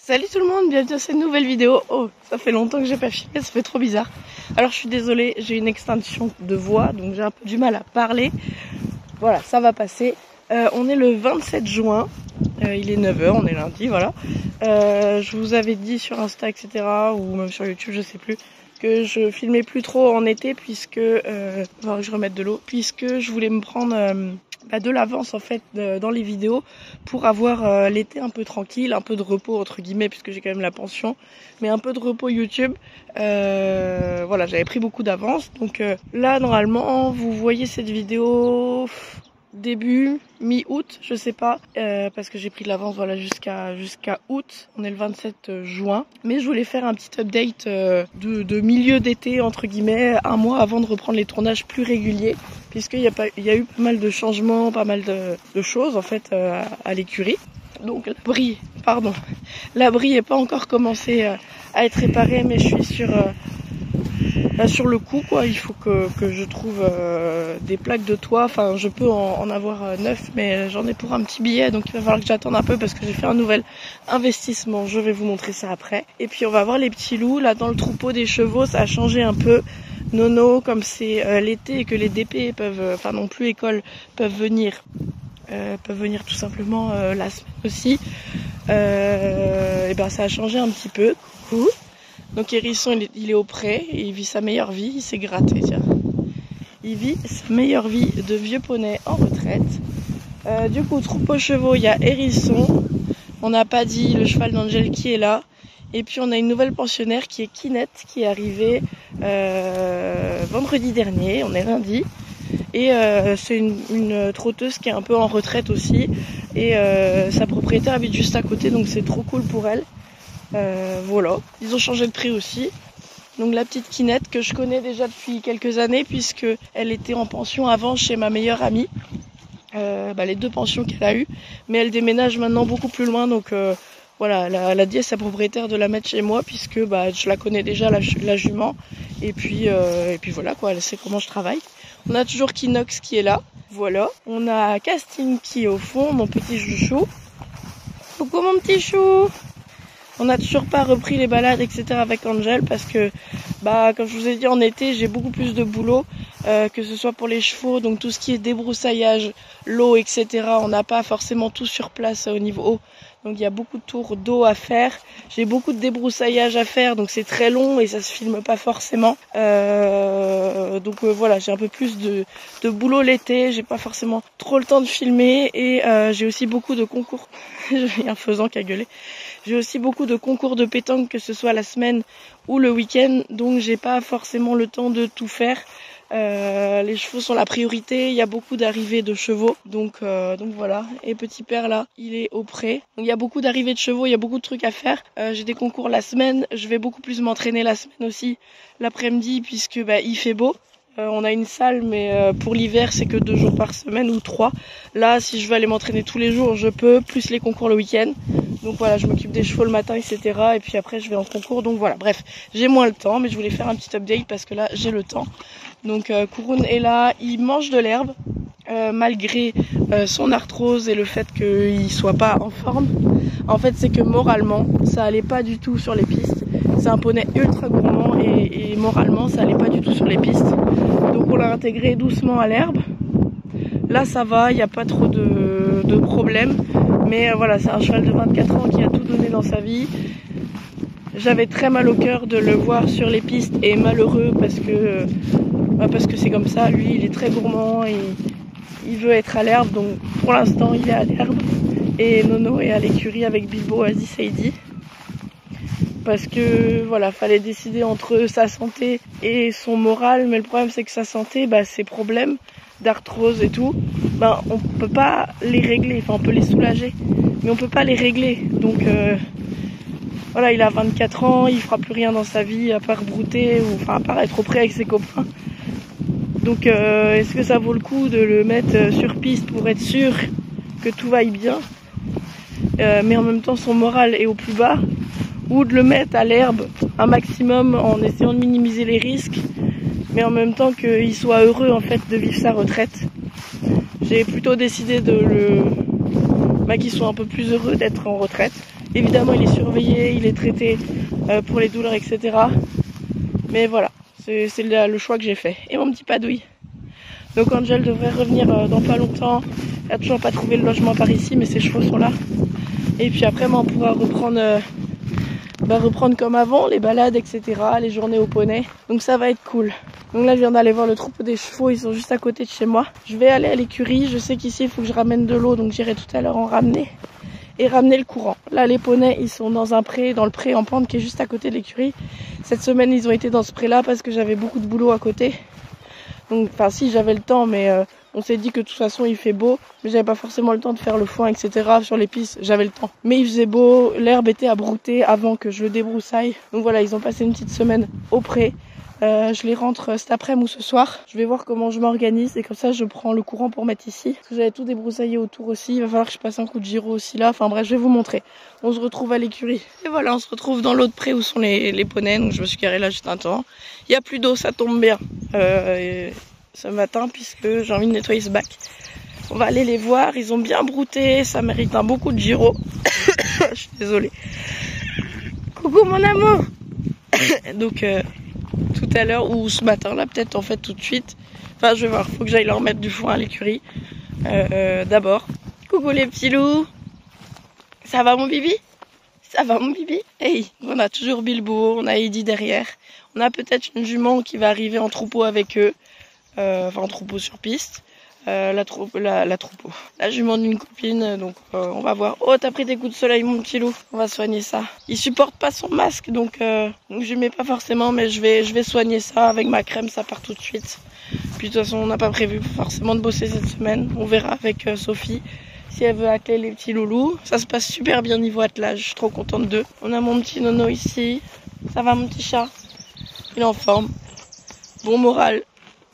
Salut tout le monde, bienvenue dans cette nouvelle vidéo. Oh, ça fait longtemps que j'ai pas filmé, ça fait trop bizarre. Alors je suis désolée, j'ai une extinction de voix, donc j'ai un peu du mal à parler. Voilà, ça va passer. On est le 27 juin, il est 9h, on est lundi, voilà. Je vous avais dit sur Insta, etc., ou même sur YouTube, je sais plus, que je filmais plus trop en été puisque, enfin, je remette de l'eau, puisque je voulais me prendre de l'avance en fait dans les vidéos pour avoir l'été un peu tranquille, un peu de repos entre guillemets puisque j'ai quand même la pension, mais un peu de repos YouTube. Voilà, j'avais pris beaucoup d'avance, donc là normalement vous voyez cette vidéo début, mi-août, je sais pas, parce que j'ai pris de l'avance voilà, jusqu'à août, on est le 27 juin. Mais je voulais faire un petit update de milieu d'été, entre guillemets, un mois avant de reprendre les tournages plus réguliers, puisqu'il y a eu pas mal de changements, pas mal de choses en fait à l'écurie. Donc l'abri n'est pas encore commencé à être réparé, mais je suis sur le coup quoi. Il faut que je trouve des plaques de toit. Enfin, je peux en avoir 9, mais j'en ai pour un petit billet, donc il va falloir que j'attende un peu parce que j'ai fait un nouvel investissement. Je vais vous montrer ça après. Et puis on va voir les petits loups là dans le troupeau des chevaux. Ça a changé un peu. Nono, comme c'est l'été et que les DP peuvent, enfin non plus école, peuvent venir tout simplement la semaine aussi. Et ben ça a changé un petit peu. Coucou. Donc Hérisson il est au pré et il vit sa meilleure vie, il s'est gratté, tiens. Il vit sa meilleure vie de vieux poney en retraite. Du coup, troupeau chevaux, il y a Hérisson, on n'a pas dit le cheval d'Angel qui est là. Et puis on a une nouvelle pensionnaire qui est Kinette qui est arrivée vendredi dernier, on est lundi. Et c'est une trotteuse qui est un peu en retraite aussi. Et sa propriétaire habite juste à côté, donc c'est trop cool pour elle. Voilà, ils ont changé de prix aussi. Donc la petite Kinette que je connais déjà depuis quelques années puisque elle était en pension avant chez ma meilleure amie. Les 2 pensions qu'elle a eues, mais elle déménage maintenant beaucoup plus loin, donc voilà, elle a dit à sa propriétaire de la mettre chez moi puisque je la connais déjà la jument et puis voilà quoi, elle sait comment je travaille. On a toujours Kinox qui est là, voilà. On a Casting qui est au fond, mon petit chouchou. Coucou mon petit chou. On n'a toujours pas repris les balades, etc. avec Angel parce que, comme je vous ai dit, en été, j'ai beaucoup plus de boulot, que ce soit pour les chevaux, donc tout ce qui est débroussaillage, l'eau, etc. On n'a pas forcément tout sur place au niveau eau. Donc il y a beaucoup de tours d'eau à faire. J'ai beaucoup de débroussaillage à faire, donc c'est très long et ça se filme pas forcément. Voilà, j'ai un peu plus de boulot l'été. J'ai pas forcément trop le temps de filmer et j'ai aussi beaucoup de concours. J'ai un faisan qui a gueulé. J'ai aussi beaucoup de concours de pétanque, que ce soit la semaine ou le week-end, donc j'ai pas forcément le temps de tout faire. Les chevaux sont la priorité, il y a beaucoup d'arrivées de chevaux, donc voilà. Et petit père là, il est au pré. Donc il y a beaucoup d'arrivées de chevaux, il y a beaucoup de trucs à faire. J'ai des concours la semaine, je vais beaucoup plus m'entraîner la semaine aussi, l'après-midi, puisque il fait beau. On a une salle, mais pour l'hiver, c'est que 2 jours par semaine ou 3. Là, si je veux aller m'entraîner tous les jours, je peux, plus les concours le week-end. Donc voilà, je m'occupe des chevaux le matin, etc. Et puis après, je vais en concours. Donc voilà, bref, j'ai moins le temps, mais je voulais faire un petit update parce que là, j'ai le temps. Donc Kouroun est là, il mange de l'herbe, malgré son arthrose et le fait qu'il soit pas en forme. En fait, c'est que moralement, ça allait pas du tout sur les pistes. C'est un poney ultra gourmand et moralement, ça allait pas du tout sur les pistes. Donc on l'a intégré doucement à l'herbe. Là, ça va, il n'y a pas trop de problèmes. Mais voilà, c'est un cheval de 24 ans qui a tout donné dans sa vie. J'avais très mal au cœur de le voir sur les pistes et malheureux parce que c'est comme ça. Lui, il est très gourmand et il veut être à l'herbe. Donc pour l'instant, il est à l'herbe. Et Nono est à l'écurie avec Bilbo, Aziz, Heidi. Parce que voilà, fallait décider entre sa santé et son moral. Mais le problème, c'est que sa santé, ses problèmes d'arthrose et tout, on peut pas les régler. Enfin, on peut les soulager, mais on peut pas les régler. Donc voilà, il a 24 ans, il fera plus rien dans sa vie à part brouter ou à part être au pré avec ses copains. Donc est-ce que ça vaut le coup de le mettre sur piste pour être sûr que tout vaille bien, mais en même temps son moral est au plus bas, ou de le mettre à l'herbe un maximum en essayant de minimiser les risques, mais en même temps qu'il soit heureux en fait de vivre sa retraite. J'ai plutôt décidé de qu'il soit un peu plus heureux d'être en retraite. Évidemment, il est surveillé, il est traité pour les douleurs, etc. Mais voilà, c'est le choix que j'ai fait. Et mon petit padouille. Donc Angel devrait revenir dans pas longtemps. Elle a toujours pas trouvé le logement par ici, mais ses chevaux sont là. Et puis après, on pourra reprendre comme avant, les balades, etc., les journées au poney. Donc ça va être cool. Donc là, je viens d'aller voir le troupeau des chevaux, ils sont juste à côté de chez moi. Je vais aller à l'écurie, je sais qu'ici, il faut que je ramène de l'eau, donc j'irai tout à l'heure en ramener. Et ramener le courant. Là, les poneys, ils sont dans un pré, dans le pré en pente qui est juste à côté de l'écurie. Cette semaine, ils ont été dans ce pré-là parce que j'avais beaucoup de boulot à côté. Donc, enfin, si, j'avais le temps, mais on s'est dit que de toute façon, il fait beau. Mais j'avais pas forcément le temps de faire le foin, etc. Sur les pistes, j'avais le temps. Mais il faisait beau, l'herbe était à brouter avant que je le débroussaille. Donc voilà, ils ont passé une petite semaine au pré. Je les rentre cet après-midi ou ce soir. Je vais voir comment je m'organise et comme ça je prends le courant pour mettre ici. Parce que j'avais tout débroussaillé autour aussi. Il va falloir que je passe un coup de gyro aussi là. Enfin bref, je vais vous montrer. On se retrouve à l'écurie. Et voilà, on se retrouve dans l'autre pré où sont les poneys. Donc je me suis garée là juste un temps. Il n'y a plus d'eau, ça tombe bien ce matin puisque j'ai envie de nettoyer ce bac. On va aller les voir. Ils ont bien brouté. Ça mérite un bon coup de gyro. Je suis désolée. Coucou mon amour. Donc tout à l'heure ou ce matin là peut-être en fait tout de suite. Enfin je vais voir, faut que j'aille leur mettre du foin à l'écurie d'abord. Coucou les petits loups. Ça va mon bibi? Ça va mon bibi? Hey, on a toujours Bilbo, on a Eddie derrière. On a peut-être une jument qui va arriver en troupeau avec eux. Enfin en troupeau sur piste. La jument d'une copine, donc on va voir. Oh, t'as pris tes coups de soleil mon petit loup, on va soigner ça. Il supporte pas son masque, donc je mets pas forcément, mais je vais soigner ça avec ma crème, ça part tout de suite. Puis de toute façon on n'a pas prévu forcément de bosser cette semaine, on verra avec Sophie si elle veut atteler les petits loulous. Ça se passe super bien niveau attelage, je suis trop contente d'eux. On a mon petit nono ici, ça va mon petit chat? Il est en forme, bon moral,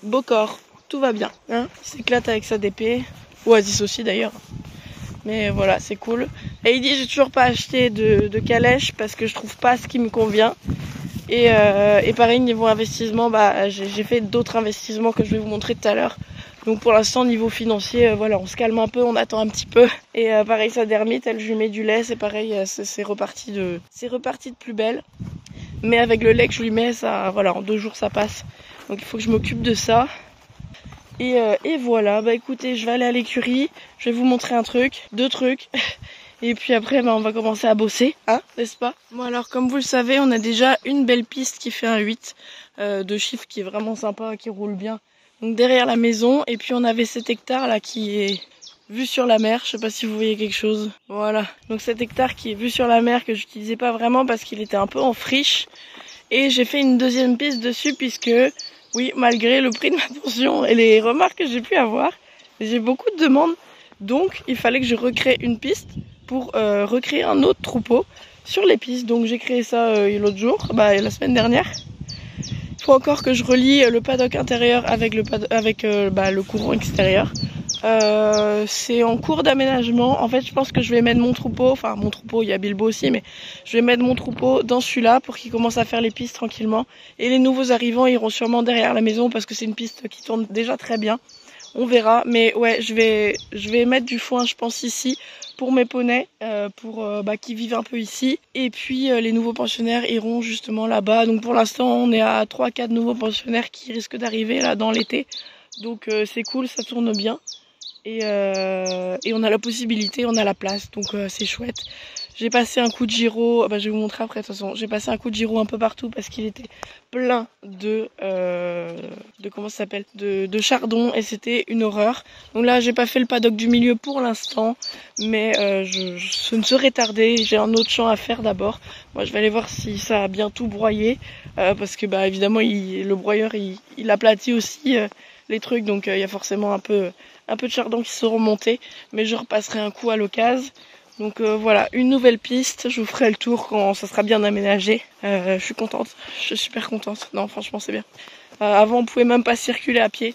beau corps. Tout va bien, hein, il s'éclate avec sa DP, Oasis aussi d'ailleurs. Mais voilà, c'est cool. Et il dit j'ai toujours pas acheté de calèche parce que je trouve pas ce qui me convient. Et pareil niveau investissement, j'ai fait d'autres investissements que je vais vous montrer tout à l'heure. Donc pour l'instant niveau financier, voilà, on se calme un peu, on attend un petit peu. Et pareil sa dermite, je lui mets du lait, c'est pareil, c'est reparti de plus belle. Mais avec le lait que je lui mets, ça, voilà, en 2 jours ça passe. Donc il faut que je m'occupe de ça. Et voilà, écoutez, je vais aller à l'écurie, je vais vous montrer un truc, 2 trucs, et puis après on va commencer à bosser, hein, n'est-ce pas? Bon alors comme vous le savez, on a déjà une belle piste qui fait un 8 de chiffre qui est vraiment sympa, qui roule bien. Donc derrière la maison, et puis on avait cet hectare là qui est vu sur la mer, je sais pas si vous voyez quelque chose. Voilà, donc cet hectare qui est vu sur la mer que j'utilisais pas vraiment parce qu'il était un peu en friche. Et j'ai fait une deuxième piste dessus puisque... Oui, malgré le prix de ma pension et les remarques que j'ai pu avoir, j'ai beaucoup de demandes. Donc, il fallait que je recrée une piste pour recréer un autre troupeau sur les pistes. Donc, j'ai créé ça l'autre jour, la semaine dernière. Il faut encore que je relie le paddock intérieur avec le courant extérieur. C'est en cours d'aménagement. En fait, je pense que je vais mettre mon troupeau, il y a Bilbo aussi, mais je vais mettre mon troupeau dans celui-là pour qu'il commence à faire les pistes tranquillement. Et les nouveaux arrivants iront sûrement derrière la maison parce que c'est une piste qui tourne déjà très bien. On verra, mais ouais, je vais mettre du foin, je pense, ici pour mes poneys, qui vivent un peu ici. Et puis les nouveaux pensionnaires iront justement là-bas. Donc pour l'instant, on est à 3-4 nouveaux pensionnaires qui risquent d'arriver là dans l'été. Donc c'est cool, ça tourne bien. Et on a la possibilité, on a la place, donc c'est chouette. J'ai passé un coup de gyro, je vais vous montrer après de toute façon. J'ai passé un coup de gyro un peu partout parce qu'il était plein de comment ça s'appelle, de chardon et c'était une horreur. Donc là j'ai pas fait le paddock du milieu pour l'instant, mais ce ne serait tardé. J'ai un autre champ à faire d'abord. Moi je vais aller voir si ça a bien tout broyé parce que évidemment le broyeur il aplatit aussi les trucs, donc il y a forcément un peu de chardon qui seront montés, mais je repasserai un coup à l'occasion. Donc voilà, une nouvelle piste, je vous ferai le tour quand ça sera bien aménagé. Je suis contente, je suis super contente. Non, franchement c'est bien. Avant on pouvait même pas circuler à pied.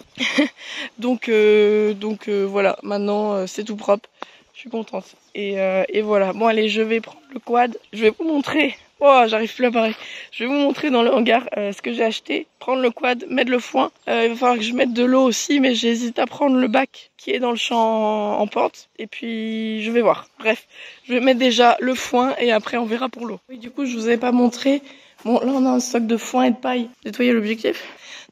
donc voilà, maintenant c'est tout propre. Je suis contente. Et voilà, bon allez, je vais prendre le quad, je vais vous montrer Oh, j'arrive plus à parler. Je vais vous montrer dans le hangar ce que j'ai acheté. Prendre le quad, mettre le foin. Il va falloir que je mette de l'eau aussi, mais j'hésite à prendre le bac qui est dans le champ en pente. Et puis je vais voir. Bref, je vais mettre déjà le foin et après on verra pour l'eau. Oui, du coup, je vous avais pas montré. Bon, là on a un stock de foin et de paille. Nettoyer l'objectif.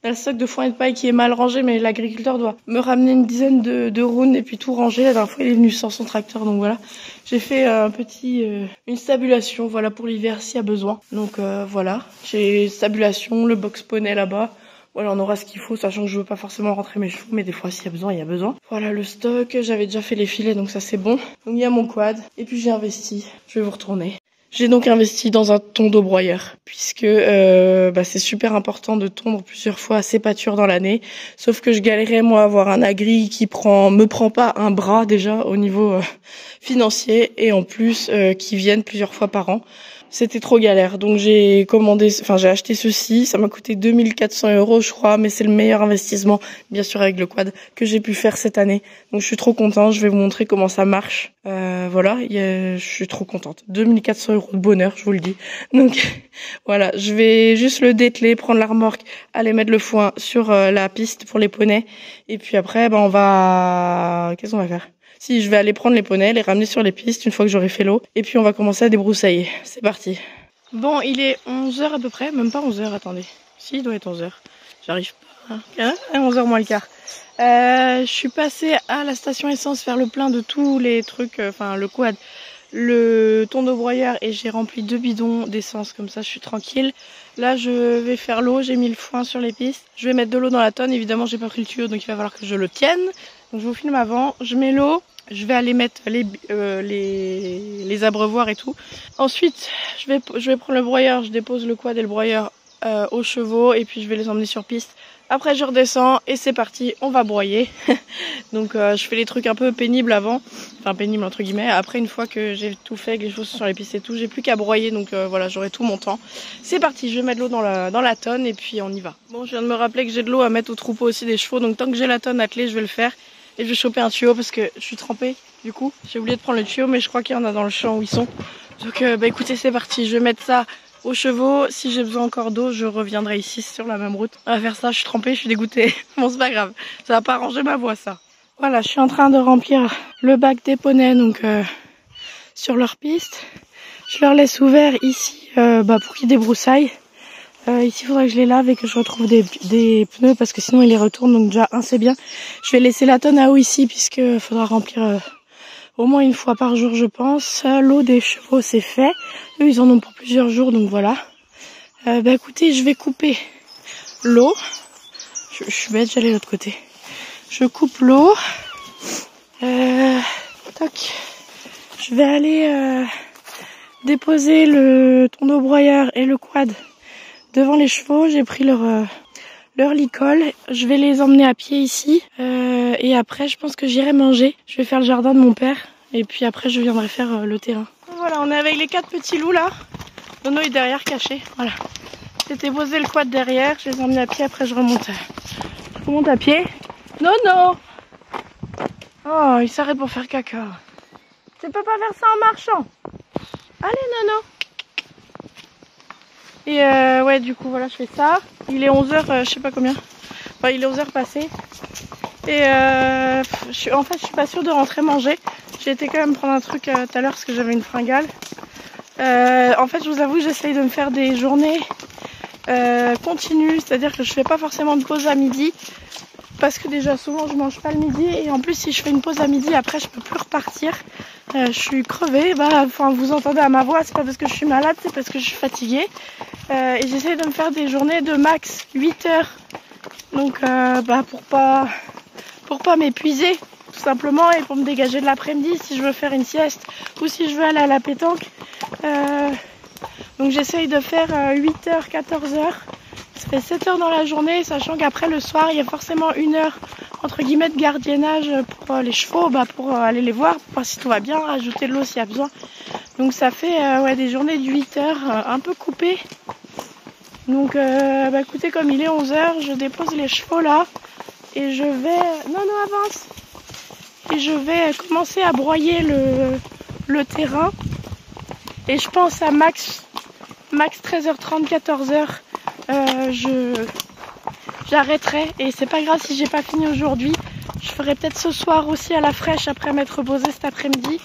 On a le stock de foin et de paille qui est mal rangé, mais l'agriculteur doit me ramener une dizaine de rounes et puis tout ranger. La dernière fois, il est venu sans son tracteur, donc voilà. J'ai fait une stabulation, voilà, pour l'hiver s'il y a besoin. Donc voilà, j'ai stabulation, le box poney là-bas. Voilà, on aura ce qu'il faut, sachant que je veux pas forcément rentrer mes chevaux, mais des fois s'il y a besoin, il y a besoin. Voilà le stock, j'avais déjà fait les filets, donc ça c'est bon. Donc il y a mon quad, et puis j'ai investi. Je vais vous retourner. J'ai donc investi dans un tondeau broyeur, puisque c'est super important de tondre plusieurs fois ses pâtures dans l'année. Sauf que je galérais moi à avoir un agri qui me prend pas un bras déjà au niveau financier, et en plus qui viennent plusieurs fois par an. C'était trop galère, donc j'ai acheté ceci, ça m'a coûté 2400 € je crois, mais c'est le meilleur investissement, bien sûr avec le quad, que j'ai pu faire cette année. Donc je suis trop contente, je vais vous montrer comment ça marche. Voilà, je suis trop contente. 2400 € de bonheur, je vous le dis. Donc voilà, je vais juste le dételer, prendre la remorque, aller mettre le foin sur la piste pour les poneys, et puis après qu'est-ce qu'on va faire ? Si, je vais aller prendre les poneys, les ramener sur les pistes une fois que j'aurai fait l'eau. Et puis on va commencer à débroussailler. C'est parti. Bon, il est 11h à peu près. Même pas 11h, attendez. Si, il doit être 11h. J'arrive pas. 11h moins le quart. Je suis passée à la station essence faire le plein de tous les trucs. Le quad, le tondeau broyeur. Et j'ai rempli 2 bidons d'essence. Comme ça, je suis tranquille. Là, je vais faire l'eau. J'ai mis le foin sur les pistes. Je vais mettre de l'eau dans la tonne. Évidemment, j'ai pas pris le tuyau, donc il va falloir que je le tienne. Donc je vous filme avant, je mets l'eau, je vais aller mettre les abreuvoirs et tout. Ensuite, je vais prendre le broyeur, je dépose le quad et le broyeur aux chevaux et puis je vais les emmener sur piste. Après je redescends et c'est parti, on va broyer. Donc je fais les trucs un peu pénibles avant, enfin pénibles entre guillemets. Après une fois que j'ai tout fait, que les chevaux sont sur les pistes et tout, j'ai plus qu'à broyer, donc voilà, j'aurai tout mon temps. C'est parti, je vais mettre l'eau dans la tonne et puis on y va. Bon, je viens de me rappeler que j'ai de l'eau à mettre au troupeau aussi des chevaux, donc tant que j'ai la tonne attelée, je vais le faire. Et je vais choper un tuyau parce que je suis trempée du coup. J'ai oublié de prendre le tuyau, mais je crois qu'il y en a dans le champ où ils sont. Donc écoutez, c'est parti, je vais mettre ça aux chevaux. Si j'ai besoin encore d'eau, je reviendrai ici sur la même route. On va faire ça, je suis trempée, je suis dégoûtée. Bon, c'est pas grave, ça va pas arranger ma voix ça. Voilà, je suis en train de remplir le bac des poneys donc sur leur piste. Je leur laisse ouvert ici pour qu'ils débroussaillent. Ici, il faudrait que je les lave et que je retrouve des pneus parce que sinon ils les retournent. Donc déjà, c'est bien. Je vais laisser la tonne à eau ici puisque faudra remplir au moins une fois par jour, je pense. L'eau des chevaux, c'est fait. Eux, ils en ont pour plusieurs jours, donc voilà. Écoutez, je vais couper l'eau. Je suis bête, j'allais de l'autre côté. Je coupe l'eau. Toc. Je vais aller déposer le tondeau broyeur et le quad devant les chevaux. J'ai pris leur licol. Je vais les emmener à pied ici. Et après, je pense que j'irai manger. Je vais faire le jardin de mon père. Et puis après, je viendrai faire le terrain. Voilà, on est avec les 4 petits loups là. Nono est derrière, caché. Voilà. J'ai déposé le quad derrière. Je les ai emmenés à pied. Après, je remonte à pied. Nono! Oh, il s'arrête pour faire caca. Tu peux pas faire ça en marchant. Allez, Nono! Et ouais, du coup, voilà, je fais ça. Il est 11h, je sais pas combien. Enfin, il est 11h passé. Et en fait, je suis pas sûre de rentrer manger. J'ai été quand même prendre un truc tout à l'heure parce que j'avais une fringale. En fait, je vous avoue, j'essaye de me faire des journées continues. C'est-à-dire que je fais pas forcément de pause à midi. Parce que déjà, souvent, je mange pas le midi. Et en plus, si je fais une pause à midi, après, je peux plus repartir. Je suis crevée, vous entendez à ma voix, c'est pas parce que je suis malade, c'est parce que je suis fatiguée. Et j'essaie de me faire des journées de max 8 heures. Donc pour pas m'épuiser, tout simplement, et pour me dégager de l'après-midi si je veux faire une sieste ou si je veux aller à la pétanque. Donc j'essaye de faire 8 heures, 14 heures. Ça fait 7 heures dans la journée, sachant qu'après le soir, il y a forcément 1 heure entre guillemets de gardiennage pour les chevaux, pour aller les voir, pour voir si tout va bien, ajouter de l'eau s'il y a besoin. Donc ça fait des journées de 8 heures un peu coupées. Donc écoutez, comme il est 11h, je dépose les chevaux là et je vais... Non, avance. Et je vais commencer à broyer le terrain. Et je pense à max max 13h30, 14h, j'arrêterai. Et c'est pas grave si j'ai pas fini aujourd'hui. Je ferai peut-être ce soir aussi à la fraîche après m'être reposée cet après-midi.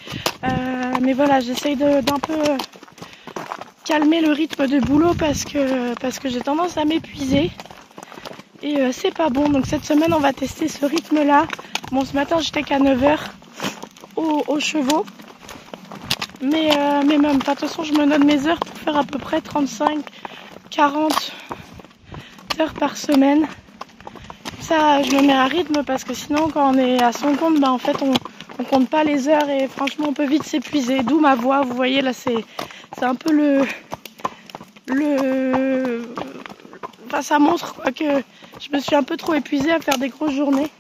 Mais voilà, j'essaye d'un peu calmer le rythme de boulot parce que j'ai tendance à m'épuiser. Et c'est pas bon. Donc cette semaine, on va tester ce rythme-là. Bon, ce matin, j'étais qu'à 9h aux chevaux. Mais même, de toute façon, je me donne mes heures pour faire à peu près 35-40 heures par semaine. Ça, je me mets à rythme parce que sinon, quand on est à son compte, en fait, on compte pas les heures et franchement, on peut vite s'épuiser. D'où ma voix, vous voyez, là, c'est un peu Enfin, ça montre quoi que je me suis un peu trop épuisée à faire des grosses journées.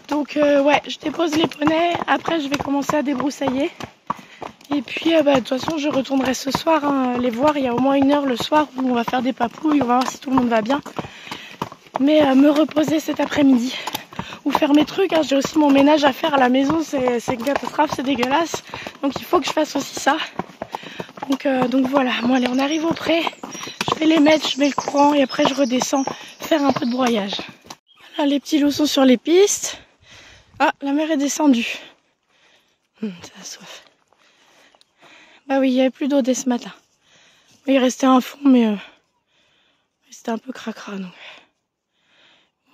Donc, ouais, je dépose les poneys. Après, je vais commencer à débroussailler. Et puis, de toute façon, je retournerai ce soir les voir. Il y a au moins 1 heure le soir où on va faire des papouilles. On va voir si tout le monde va bien. Mais me reposer cet après-midi ou faire mes trucs. J'ai aussi mon ménage à faire à la maison. C'est une catastrophe, c'est dégueulasse. Donc, il faut que je fasse aussi ça. Donc voilà. Bon, allez, on arrive au pré. Je vais les mettre, je mets le courant et après, je redescends faire un peu de broyage. Voilà, les petits loups sont sur les pistes. Ah, la mer est descendue. Ça a soif. Bah oui, il n'y avait plus d'eau dès ce matin. Il restait un fond, mais c'était un peu cracra. Donc.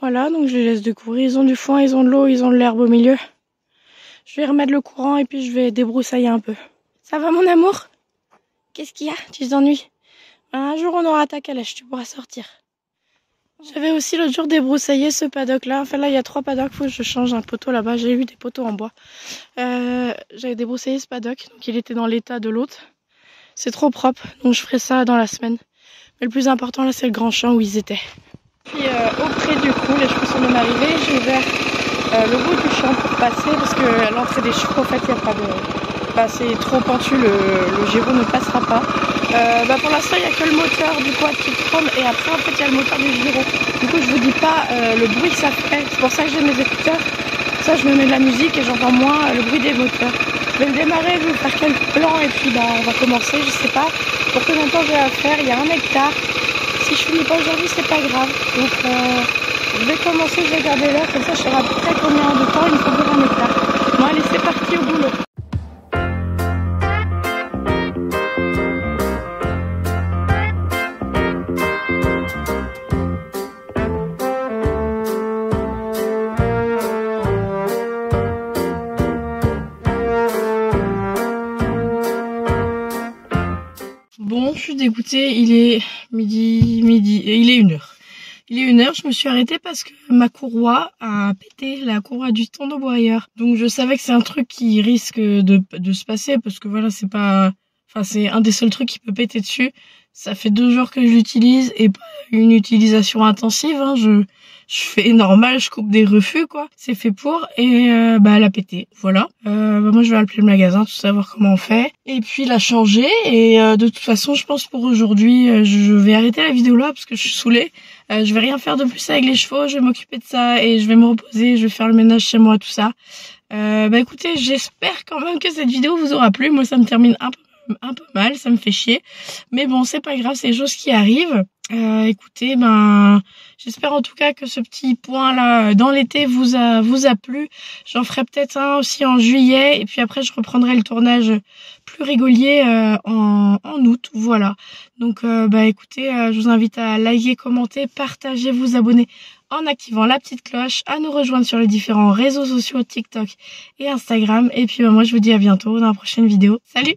Voilà, donc je les laisse de courir. Ils ont du foin, ils ont de l'eau, ils ont de l'herbe au milieu. Je vais remettre le courant et puis je vais débroussailler un peu. Ça va mon amour? Qu'est-ce qu'il y a? Tu t'ennuies? Un jour on aura ta calèche, tu pourras sortir. J'avais aussi l'autre jour débroussaillé ce paddock là. Enfin là il y a 3 paddocks, faut que je change un poteau là-bas. J'ai eu des poteaux en bois. J'avais débroussaillé ce paddock, donc il était dans l'état de l'autre. C'est trop propre, donc je ferai ça dans la semaine. Mais le plus important là c'est le grand champ où ils étaient. Puis auprès du coup, les chevaux sont bien arrivés. J'ai ouvert le bout du champ pour passer parce que à l'entrée des chevaux en fait il n'y a pas de... Enfin, c'est trop pentu, le gyro ne passera pas. Pour l'instant il n'y a que le moteur du quad qui tourne et après en fait il y a le moteur du gyro. Du coup je vous dis pas le bruit que ça fait, c'est pour ça que j'ai mes écouteurs. Ça je me mets de la musique et j'entends moins le bruit des moteurs. Je vais le démarrer, je vais faire quelques plans et puis on va commencer, je sais pas pour combien de temps j'ai à faire, il y a 1 hectare. Si je finis pas aujourd'hui c'est pas grave. Donc je vais commencer, je vais garder l'heure, comme ça je saurai à peu près combien de temps il me faut pour 1 hectare. Bon allez c'est parti au boulot. Bon, je suis dégoûtée, il est midi, il est 1h. Il est 1h, je me suis arrêtée parce que ma courroie a pété, la courroie du tendobroyeur. Donc je savais que c'est un truc qui risque de se passer parce que voilà, c'est pas... Enfin, c'est un des seuls trucs qui peut péter dessus. Ça fait 2 jours que je l'utilise et pas une utilisation intensive. Je fais normal, je coupe des refus quoi. C'est fait pour et elle a pété. Voilà. Moi je vais appeler le magasin, tout savoir comment on fait. Et puis la changer et de toute façon je pense pour aujourd'hui je vais arrêter la vidéo là parce que je suis saoulée. Je vais rien faire de plus avec les chevaux, je vais m'occuper de ça et je vais me reposer, je vais faire le ménage chez moi, tout ça. Écoutez, j'espère quand même que cette vidéo vous aura plu. Moi ça me termine un peu mal, ça me fait chier. Mais bon, c'est pas grave, c'est des choses qui arrivent. Écoutez, j'espère en tout cas que ce petit point là dans l'été vous a plu. J'en ferai peut-être un aussi en juillet et puis après je reprendrai le tournage plus régulier en août. Voilà. Donc écoutez, je vous invite à liker, commenter, partager, vous abonner en activant la petite cloche, à nous rejoindre sur les différents réseaux sociaux TikTok et Instagram. Et puis moi je vous dis à bientôt dans la prochaine vidéo. Salut!